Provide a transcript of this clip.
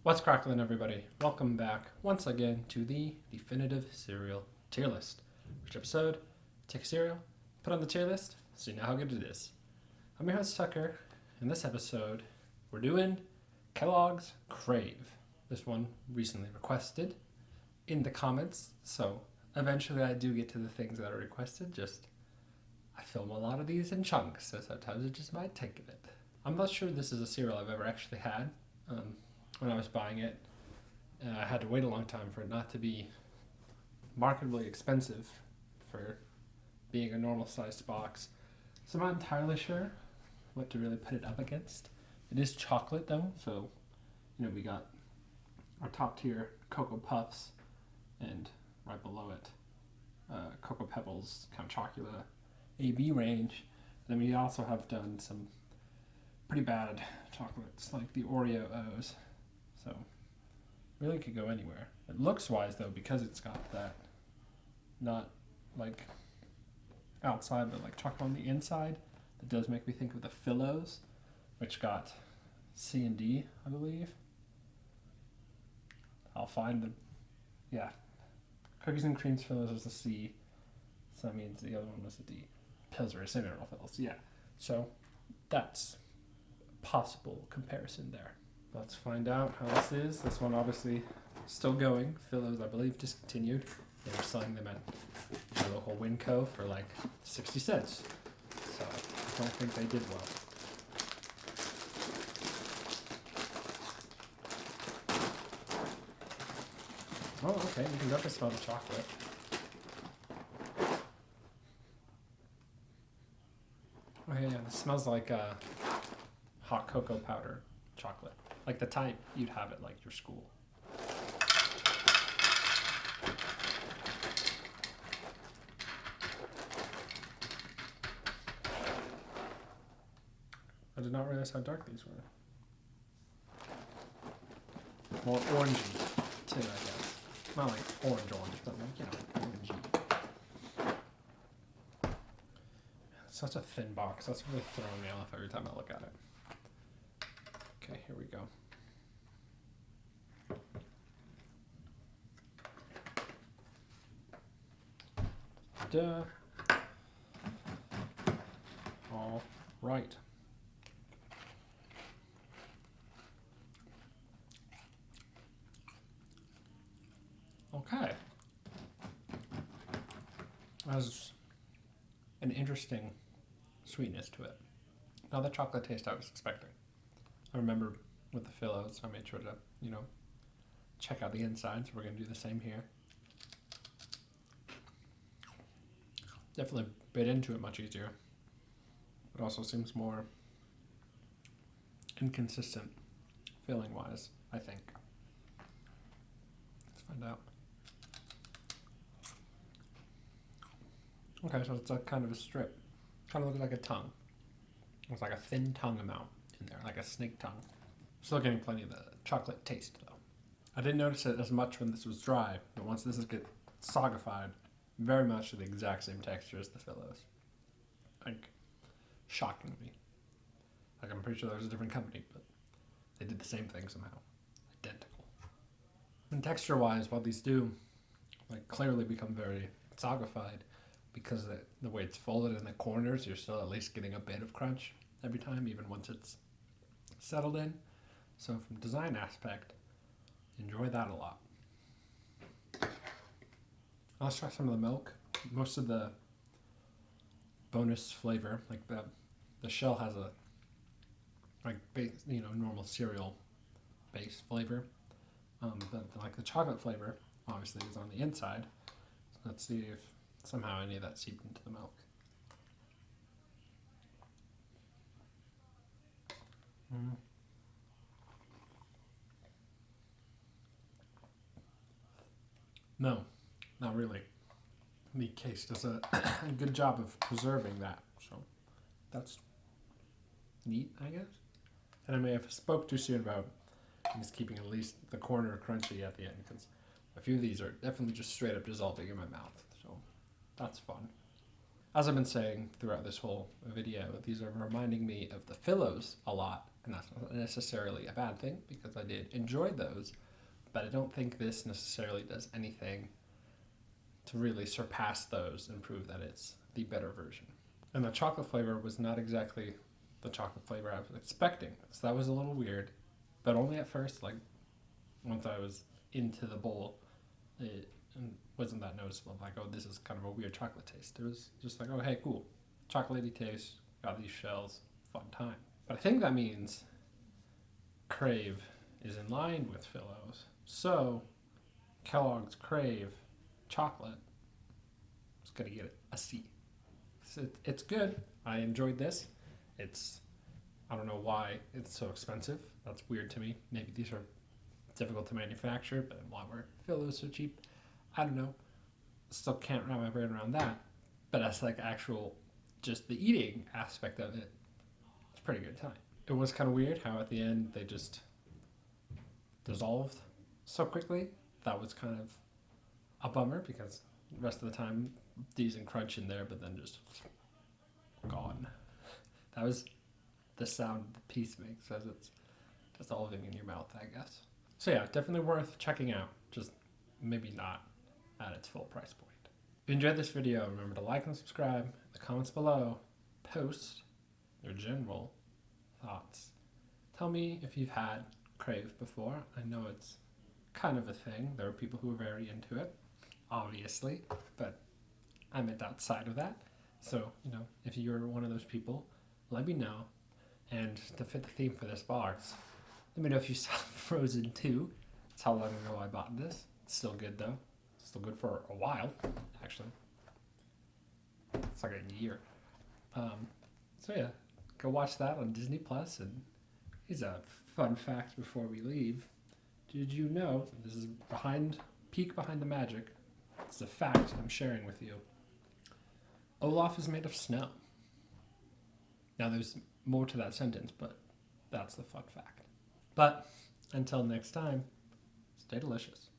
What's cracklin', everybody? Welcome back once again to the definitive cereal tier list. Which episode? Take a cereal, put on the tier list, so you know how good it is. I'm your host Tucker. In this episode, we're doing Kellogg's Krave. This one recently requested in the comments, so eventually I do get to the things that are requested. Just I film a lot of these in chunks, so sometimes it just might take a bit. I'm not sure this is a cereal I've ever actually had. When I was buying it, I had to wait a long time for it not to be markedly expensive for being a normal sized box. So I'm not entirely sure what to really put it up against. It is chocolate though, so we got our top tier Cocoa Puffs, and right below it, Cocoa Pebbles, Count Chocula, AB range. And then we also have done some pretty bad chocolates like the Oreo O's. So really could go anywhere. It looks wise though, because it's got that not like outside but like chocolate on the inside. It does make me think of the Fillows, which got C and D, I believe. I'll find them. Yeah. Cookies and Creams Fillows was a C. So that means the other one was a D. Pillsbury Cinnamon Fills. Yeah. So that's a possible comparison there. Let's find out how this is. This one obviously still going. Fillows, I believe, discontinued. They were selling them at the local Winco for like 60 cents. So I don't think they did well. Oh, okay. You can definitely smell the chocolate. Oh, yeah. This smells like hot cocoa powder chocolate. Like the type you'd have at like your school. I did not realize how dark these were. More orangey too, I guess. Not like orange, but like, orangey. Such a thin box. That's really throwing me off every time I look at it. Okay, here we go. Duh. All right. Okay. Has an interesting sweetness to it. Not the chocolate taste I was expecting. I remember with the Fillows, I made sure to, check out the inside, so we're going to do the same here. Definitely bit into it much easier. It also seems more inconsistent filling-wise, I think. Let's find out. Okay, so it's a kind of a strip. Kind of looks like a tongue. It's like a thin tongue amount in there, like a snake tongue. Still getting plenty of the chocolate taste, though. I didn't notice it as much when this was dry, but once this is get sogified, very much the exact same texture as the Fillows. Like, shockingly. Like, I'm pretty sure that was a different company, but they did the same thing somehow. Identical. And texture-wise, while these do, like, clearly become very sogified, because the way it's folded in the corners, you're still at least getting a bit of crunch every time, even once it's settled in. So from design aspect, enjoy that a lot. Let's try some of the milk. Most of the bonus flavor, like the shell has a normal cereal base flavor, but like the chocolate flavor obviously is on the inside. So let's see if somehow any of that seeped into the milk. No, not really. The case does a good job of preserving that, so that's neat, I guess. And I may have spoke too soon about just keeping at least the corner crunchy at the end, because a few of these are definitely just straight up dissolving in my mouth, so that's fun. As I've been saying throughout this whole video, these are reminding me of the Fillows a lot, And that's not necessarily a bad thing because I did enjoy those, but I don't think this necessarily does anything to really surpass those and prove that it's the better version. And the chocolate flavor was not exactly the chocolate flavor I was expecting, so that was a little weird, but only at first. Like, once I was into the bowl, it wasn't that noticeable. Like, oh, this is kind of a weird chocolate taste. It was just like, oh, hey, cool, chocolatey taste, got these shells, fun time. But I think that means Krave is in line with Fillows. So Kellogg's Krave chocolate is going to get a C. It's good. I enjoyed this. I don't know why it's so expensive. That's weird to me. Maybe these are difficult to manufacture, but why were Fillows so cheap? I don't know. Still can't wrap my brain around that. But as like actual, just the eating aspect of it, it's a pretty good time. It was kind of weird how at the end they just dissolved so quickly. That was kind of a bummer because the rest of the time decent crunch in there, but then just gone. That was the sound the piece makes as it's dissolving in your mouth, I guess. So yeah, definitely worth checking out, just maybe not at its full price point. If you enjoyed this video, remember to like and subscribe. In the comments below, post your general thoughts. Tell me if you've had Krave before. I know it's kind of a thing. There are people who are very into it, obviously, but I meant outside of that. So, if you're one of those people, let me know. And to fit the theme for this box, let me know if you saw Frozen 2. That's how long ago I bought this. It's still good though. Still good for a while, actually. It's like a year. So yeah, go watch that on Disney Plus. And here's a fun fact before we leave. Did you know, this is peek behind the magic. It's a fact I'm sharing with you. Olaf is made of snow. Now there's more to that sentence, but that's the fun fact. But until next time, stay delicious.